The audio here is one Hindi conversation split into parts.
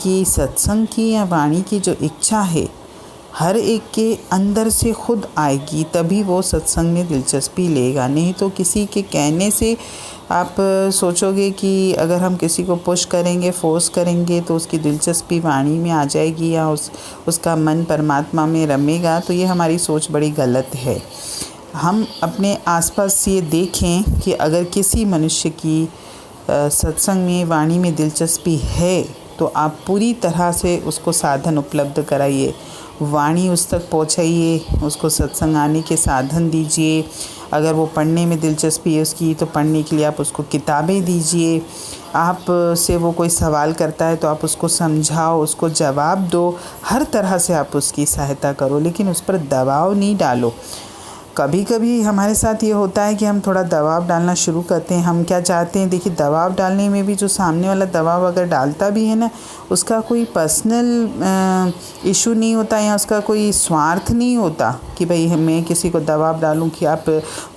कि सत्संग की या वाणी की जो इच्छा है हर एक के अंदर से खुद आएगी, तभी वो सत्संग में दिलचस्पी लेगा। नहीं तो किसी के कहने से आप सोचोगे कि अगर हम किसी को पुश करेंगे, फोर्स करेंगे तो उसकी दिलचस्पी वाणी में आ जाएगी या उसका मन परमात्मा में रमेगा, तो ये हमारी सोच बड़ी गलत है। हम अपने आसपास ये देखें कि अगर किसी मनुष्य की सत्संग में वाणी में दिलचस्पी है तो आप पूरी तरह से उसको साधन उपलब्ध कराइए, वाणी उस तक पहुँचाइए, उसको सत्संग आने के साधन दीजिए। अगर वो पढ़ने में दिलचस्पी है उसकी तो पढ़ने के लिए आप उसको किताबें दीजिए। आप से वो कोई सवाल करता है तो आप उसको समझाओ, उसको जवाब दो, हर तरह से आप उसकी सहायता करो, लेकिन उस पर दबाव नहीं डालो। कभी कभी हमारे साथ ये होता है कि हम थोड़ा दबाव डालना शुरू करते हैं। हम क्या चाहते हैं, देखिए दबाव डालने में भी जो सामने वाला दबाव अगर डालता भी है ना, उसका कोई पर्सनल इशू नहीं होता या उसका कोई स्वार्थ नहीं होता कि भाई मैं किसी को दबाव डालूं कि आप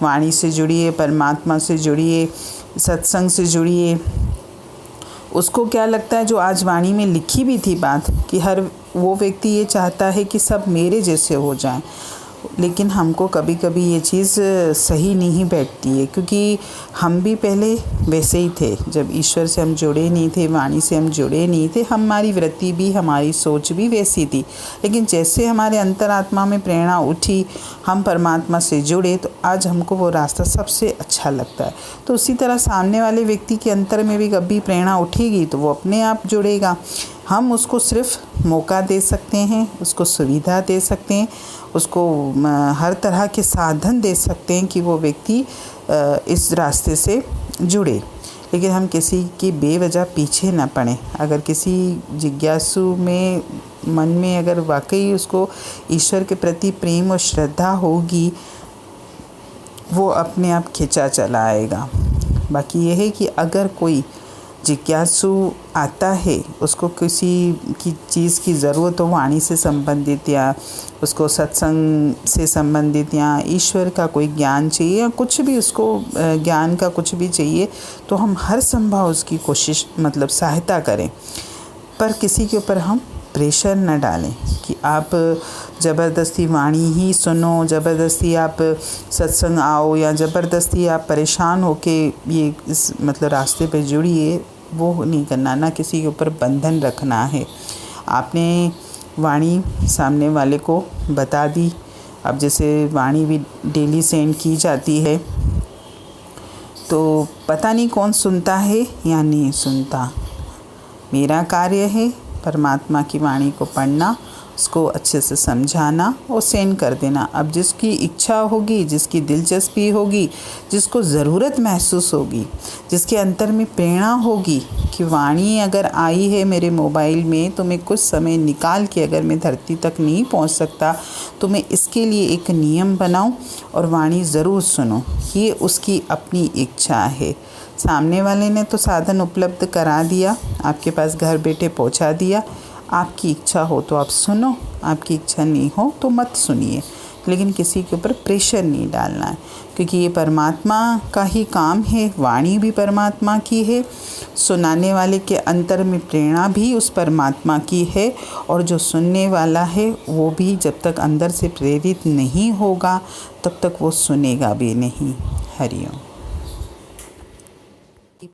वाणी से जुड़िए, परमात्मा से जुड़िए, सत्संग से जुड़िए। उसको क्या लगता है, जो आज वाणी में लिखी भी थी बात, कि हर वो व्यक्ति ये चाहता है कि सब मेरे जैसे हो जाएं। लेकिन हमको कभी कभी ये चीज़ सही नहीं बैठती है, क्योंकि हम भी पहले वैसे ही थे। जब ईश्वर से हम जुड़े नहीं थे, वाणी से हम जुड़े नहीं थे, हमारी वृत्ति भी, हमारी सोच भी वैसी थी। लेकिन जैसे हमारे अंतरात्मा में प्रेरणा उठी, हम परमात्मा से जुड़े, तो आज हमको वो रास्ता सबसे अच्छा लगता है। तो उसी तरह सामने वाले व्यक्ति के अंतर में भी कभी प्रेरणा उठेगी तो वो अपने आप जुड़ेगा। हम उसको सिर्फ मौका दे सकते हैं, उसको सुविधा दे सकते हैं, उसको हर तरह के साधन दे सकते हैं कि वो व्यक्ति इस रास्ते से जुड़े। लेकिन हम किसी की बेवजह पीछे न पड़ें। अगर किसी जिज्ञासु में मन में अगर वाकई उसको ईश्वर के प्रति प्रेम और श्रद्धा होगी, वो अपने आप खिंचा चला आएगा। बाकी ये है कि अगर कोई जिज्ञासु आता है, उसको किसी की चीज़ की ज़रूरत हो वाणी से संबंधित, या उसको सत्संग से संबंधित, या ईश्वर का कोई ज्ञान चाहिए, या कुछ भी उसको ज्ञान का कुछ भी चाहिए, तो हम हर संभव उसकी कोशिश सहायता करें। पर किसी के ऊपर हम प्रेशर न डालें कि आप ज़बरदस्ती वाणी ही सुनो, ज़बरदस्ती आप सत्संग आओ, या ज़बरदस्ती आप परेशान होके ये इस रास्ते पे जुड़िए। वो नहीं करना, ना किसी के ऊपर बंधन रखना है। आपने वाणी सामने वाले को बता दी। अब जैसे वाणी भी डेली सेंड की जाती है, तो पता नहीं कौन सुनता है या नहीं सुनता। मेरा कार्य है परमात्मा की वाणी को पढ़ना, उसको अच्छे से समझाना और सेंड कर देना। अब जिसकी इच्छा होगी, जिसकी दिलचस्पी होगी, जिसको ज़रूरत महसूस होगी, जिसके अंतर में प्रेरणा होगी कि वाणी अगर आई है मेरे मोबाइल में, तो मैं कुछ समय निकाल के, अगर मैं धरती तक नहीं पहुंच सकता तो मैं इसके लिए एक नियम बनाऊं और वाणी ज़रूर सुनो। ये उसकी अपनी इच्छा है। सामने वाले ने तो साधन उपलब्ध करा दिया, आपके पास घर बैठे पहुंचा दिया। आपकी इच्छा हो तो आप सुनो, आपकी इच्छा नहीं हो तो मत सुनिए। लेकिन किसी के ऊपर प्रेशर नहीं डालना है, क्योंकि ये परमात्मा का ही काम है। वाणी भी परमात्मा की है, सुनाने वाले के अंतर में प्रेरणा भी उस परमात्मा की है, और जो सुनने वाला है वो भी जब तक अंदर से प्रेरित नहीं होगा तब तक वो सुनेगा भी नहीं। हरि ओम।